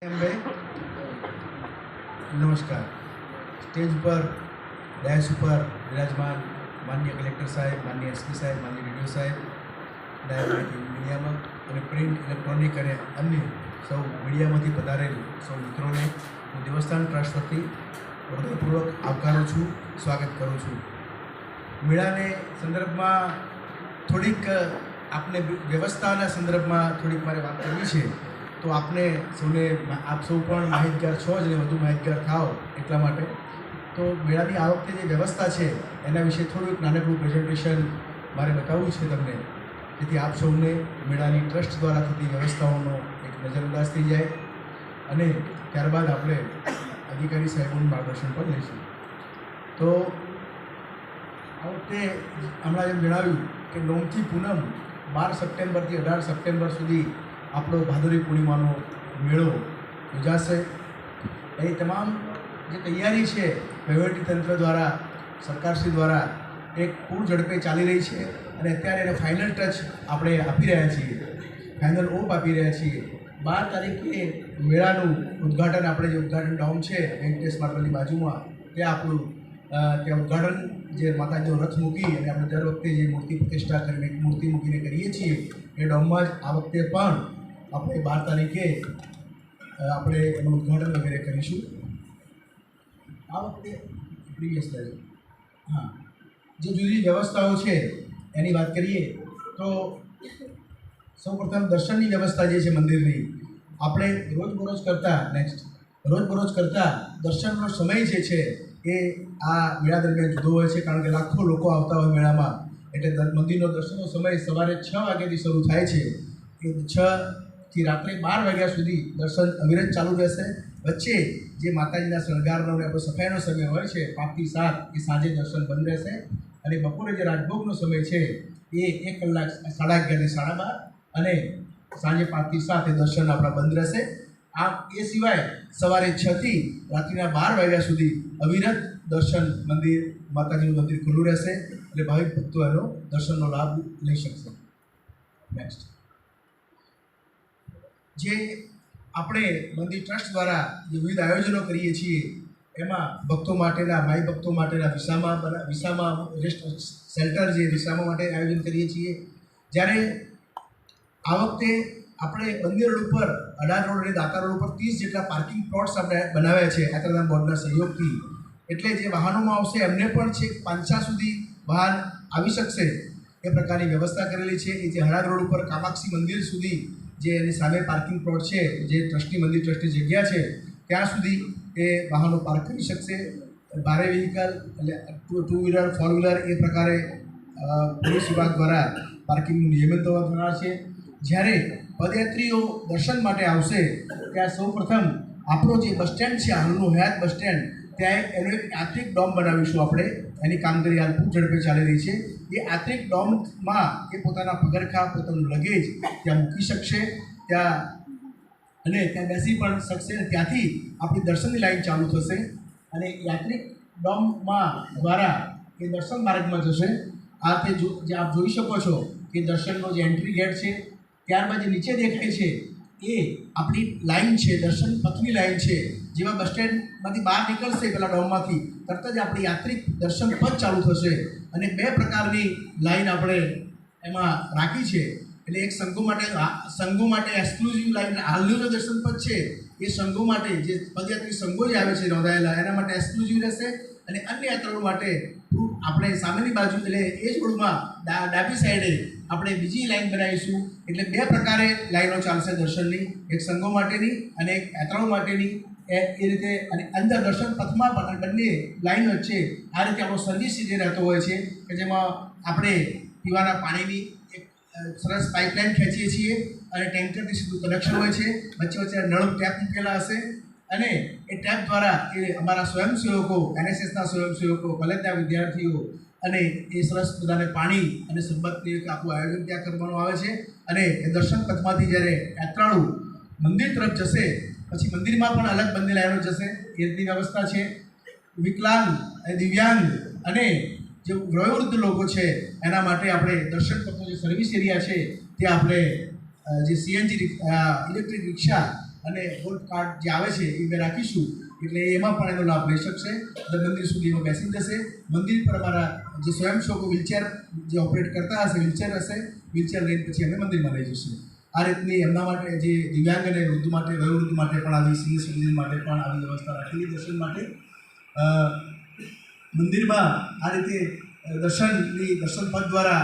નમસ્કાર. સ્ટેજ પર ડેશ ઉપર વિરાજમાન માનનીય કલેક્ટર સાહેબ, માનનીય એસપી સાહેબ, માનનીય ડીડીઓ સાહેબ, નાયબ મીડિયામાં અને પ્રિન્ટ, ઇલેક્ટ્રોનિક અને અન્ય સૌ મીડિયામાંથી પધારેલ સૌ મિત્રોને હું દેવસ્થાન ટ્રસ્ટ વતી હૃદયપૂર્વક આવકારું છું, સ્વાગત કરું છું. મેળાને સંદર્ભમાં થોડીક આપને વ્યવસ્થાના સંદર્ભમાં થોડીક મારે વાત કરવી છે. તો આપને સૌને આપ સૌ પણ માહિતગાર છો જ ને વધુ માહિતગાર થાઓ એટલા માટે. તો મેળાની આ વખતે જે વ્યવસ્થા છે એના વિશે થોડુંક નાનકડું પ્રેઝન્ટેશન મારે બતાવવું છે તમને, જેથી આપ સૌને મેળાની ટ્રસ્ટ દ્વારા થતી વ્યવસ્થાઓનો એક નજરઅંદાજ થઈ જાય અને ત્યારબાદ આપણે અધિકારી સાહેબોનું માર્ગદર્શન પણ લઈશું. તો આ વખતે હમણાં જેમ જણાવ્યું કે નોમથી પૂનમ 12 સપ્ટેમ્બરથી 18 સપ્ટેમ્બર સુધી આપણો ભાદરવી પૂર્ણિમાનો મેળો યોજાશે. એની તમામ જે તૈયારી છે વહીવટીતંત્ર દ્વારા, સરકારશ્રી દ્વારા એક પૂર ઝડપે ચાલી રહી છે અને અત્યારે એને ફાઇનલ ટચ આપણે આપી રહ્યા છીએ, ફાઇનલ ઓપ આપી રહ્યા છીએ. 12 તારીખે મેળાનું ઉદ્ઘાટન, આપણે જે ઉદ્ઘાટન ડોમ છે વેંકટેશ માર્બલની બાજુમાં, ત્યાં આપણું ત્યાં ઉદ્ઘાટન જે માતાજીનો રથ મૂકી અને આપણે દર વખતે જે મૂર્તિ પ્રતિષ્ઠા કરીને મૂર્તિ મૂકીને કરીએ છીએ એ ડોમમાં જ આ વખતે પણ આપણે 12 તારીખે આપણે એનું ઉદ્ઘાટન વગેરે કરીશું. આ વખતે પ્રીવિયસ લાઈવ જે જુદી વ્યવસ્થાઓ છે એની વાત કરીએ તો સૌપ્રથમ દર્શનની વ્યવસ્થા જે છે મંદિરની, આપણે રોજબરોજ કરતાં દર્શનનો સમય જે છે એ આ મેળા દરમિયાન જુદો હોય છે, કારણ કે લાખો લોકો આવતા હોય મેળામાં. એટલે મંદિરનો દર્શનનો સમય સવારે 6 વાગ્યાથી શરૂ થાય છે. એ 6 થી રાત્રે 12 વાગ્યા સુધી દર્શન અવિરત ચાલુ રહેશે. વચ્ચે જે માતાજીના શણગારનો અને સફાઈનો સમય હોય છે 5 થી 7, એ સાંજે દર્શન બંધ રહેશે. અને બપોરે જે રાજભોગનો સમય છે એ 1 કલાક 11:30 થી 12:30 અને સાંજે 5 થી 7 એ દર્શન આપણા બંધ રહેશે. આમ એ સિવાય સવારે 6 થી રાત્રિના 12 વાગ્યા સુધી અવિરત દર્શન માતાજીનું મંદિર ખુલ્લું રહેશે. એટલે ભાવિક ભક્તો એનો દર્શનનો લાભ લઈ શકશે. નેક્સ્ટ, જે આપણે મંદિર ટ્રસ્ટ દ્વારા જે વિવિધ આયોજનો કરીએ છીએ એમાં ભક્તો માટેના, માઈ ભક્તો માટેના વિસામા રેસ્ટ શેલ્ટર, જે વિસામા માટે આયોજન કરીએ છીએ. જ્યારે આ વખતે આપણે બંને રોડ ઉપર, અડાર રોડ અને દાતા રોડ ઉપર 30 જેટલા પાર્કિંગ પ્લોટ્સ આપણે બનાવ્યા છે યાત્રાધામ બોર્ડના સહયોગથી. એટલે જે વાહનોમાં આવશે એમને પણ છેક પાંચસા સુધી વાહન આવી શકશે એ પ્રકારની વ્યવસ્થા કરેલી છે. એ જે અડાર રોડ ઉપર કામાક્ષી મંદિર સુધી જે એની સામે પાર્કિંગ પ્લોટ છે, જે મંદિર ટ્રસ્ટની જગ્યા છે, ત્યાં સુધી એ વાહનો પાર્ક કરી શકશે. ભારે વ્હીકલ એટલે 2 વ્હીલર 4 વ્હીલર એ પ્રકારે પોલીસ વિભાગ દ્વારા પાર્કિંગનું નિયમિત થનાર છે. જ્યારે પદયાત્રીઓ દર્શન માટે આવશે ત્યાં સૌપ્રથમ આપણો જે બસ સ્ટેન્ડ છે, હાલનું હયાત બસ સ્ટેન્ડ, ત્યાં એનો એક યાત્રિક ડોમ બનાવીશું આપણે. એની કામગીરી હાલ ખૂબ ઝડપે ચાલી રહી છે. એ યાત્રિક ડોમમાં એ પોતાના પગરખાં, પોતાનું લગેજ ત્યાં મૂકી શકશે ત્યાં, અને ત્યાં બેસી પણ શકશે. ત્યાંથી આપણી દર્શનની લાઈન ચાલુ થશે અને યાત્રિક ડોમમાં દ્વારા એ દર્શન માર્ગમાં જશે. આ તે જે આપ જોઈ શકો છો કે દર્શનનો જે એન્ટ્રી ગેટ છે, ત્યારબાદ જે નીચે દેખાય છે એ આપણી લાઈન છે, દર્શન પથની લાઈન છે. જેવા બસ સ્ટેન્ડમાંથી બહાર નીકળશે પહેલાં ડોમમાંથી, તરત જ આપણી યાત્રિક દર્શન પથ ચાલુ થશે. અને 2 પ્રકારની લાઈન આપણે એમાં રાખી છે. એટલે એક સંઘો માટે એક્સક્લુઝિવ લાઈન, હાલનું જે દર્શન પથ છે એ સંઘો માટે, જે પદયાત્રી સંઘો જે આવે છે નોંધાયેલા, એના માટે એક્સક્લુઝિવ રહેશે. અને અન્ય યાત્રાળુ માટે આપણે સામેની બાજુ, એટલે એ જ રોડમાં ડાબી સાઈડે આપણે બીજી લાઈન બનાવીશું. એટલે 2 પ્રકારે લાઈનો ચાલશે દર્શનની, એક સંઘો માટેની અને એક યાત્રાળુ માટેની. એ રીતે અને અંદર દર્શન પથમાં પણ બંને લાઈન વચ્ચે આ રીતે આપણો સર્વિસ જે રહેતો હોય છે કે જેમાં આપણે પીવાના પાણીની એક સરસ પાઇપલાઇન ખેંચીએ છીએ અને ટેન્કરથી સીધું કનેક્શન હોય છે. વચ્ચે નળ ટેપ મૂકેલા હશે અને એ ટેપ દ્વારા એ અમારા સ્વયંસેવકો, NSSના સ્વયંસેવકો, કોલેજના વિદ્યાર્થીઓ અને એ સરસ બધાને પાણી અને સંબંધની એક આખું આયોજન ત્યાં કરવામાં આવે છે. અને એ દર્શન પથમાંથી જ્યારે યાત્રાળુ મંદિર તરફ જશે પછી મંદિરમાં પણ અલગ બંને લાઈનો જશે. એ રીતની વ્યવસ્થા છે. વિકલાંગ, દિવ્યાંગ અને જે વયોવૃદ્ધ લોકો છે એના માટે આપણે દર્શન પથનો જે સર્વિસ એરિયા છે ત્યાં આપણે જે CNG ઇલેક્ટ્રિક રિક્ષા અને ગોલ્ફ કાર્ટ જે આવે છે એ મેં રાખીશું એટલે એમાં પણ એનો લાભ લઈ શકશે અને મંદિર સુધીમાં બેસી જશે. મંદિર પર અમારા જે સ્વયંસેવકો વ્હીલચેર જે ઓપરેટ કરતા હશે વ્હીલચેર લઈને પછી અમે મંદિરમાં લઈ જઈશું. આ રીતની એમના માટે જે દિવ્યાંગ અને વૃદ્ધ માટે વયોવૃદ્ધ માટે પણ આવી સિનિયર સિટીઝન માટે પણ આવી વ્યવસ્થા રાખેલી દર્શન માટે. મંદિરમાં આ રીતે દર્શન પથ દ્વારા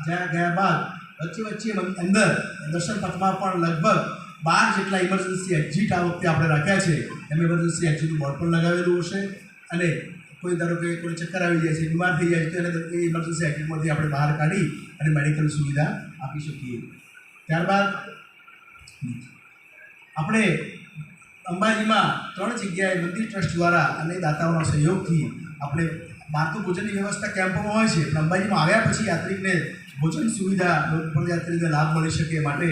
જ્યાં ગયા બાદ વચ્ચે અંદર દર્શન પથમાં પણ લગભગ 12 જેટલા ઇમરજન્સી એક્ઝિટ આ વખતે આપણે રાખ્યા છે. એમ ઇમરજન્સી એક્ઝિટનું બોર્ડ પણ લગાવેલું હશે અને કોઈ ધારો કે કોઈ ચક્કર આવી જાય છે, બીમાર થઈ જાય છે તો એ ઇમરજન્સી એક્ઝિટમાંથી આપણે બહાર કાઢી અને મેડિકલ સુવિધા આપી શકીએ. ત્યારબાદ આપણે અંબાજીમાં 3 જગ્યાએ મંદિર ટ્રસ્ટ દ્વારા અને દાતાઓના સહયોગથી આપણે બહાર તો ભોજનની વ્યવસ્થા કેમ્પમાં હોય છે, પણ અંબાજીમાં આવ્યા પછી યાત્રિકને ભોજન સુવિધા પદયાત્રીને લાભ મળી શકે માટે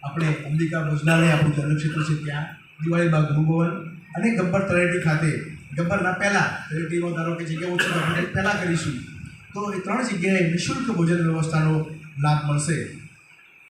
આપણે અંબિકા ભોજનાલય આપણું જન્મક્ષેત્ર છે ત્યાં દિવાળીબાગ ગૃહભવન અને ગબ્બર તળેટી ખાતે ગબ્બરના પહેલાં તળેટીમાં ધારો કે જગ્યા ઓછી પહેલાં કરીશું તો એ 3 જગ્યાએ નિઃશુલ્ક ભોજન વ્યવસ્થાનો લાભ મળશે.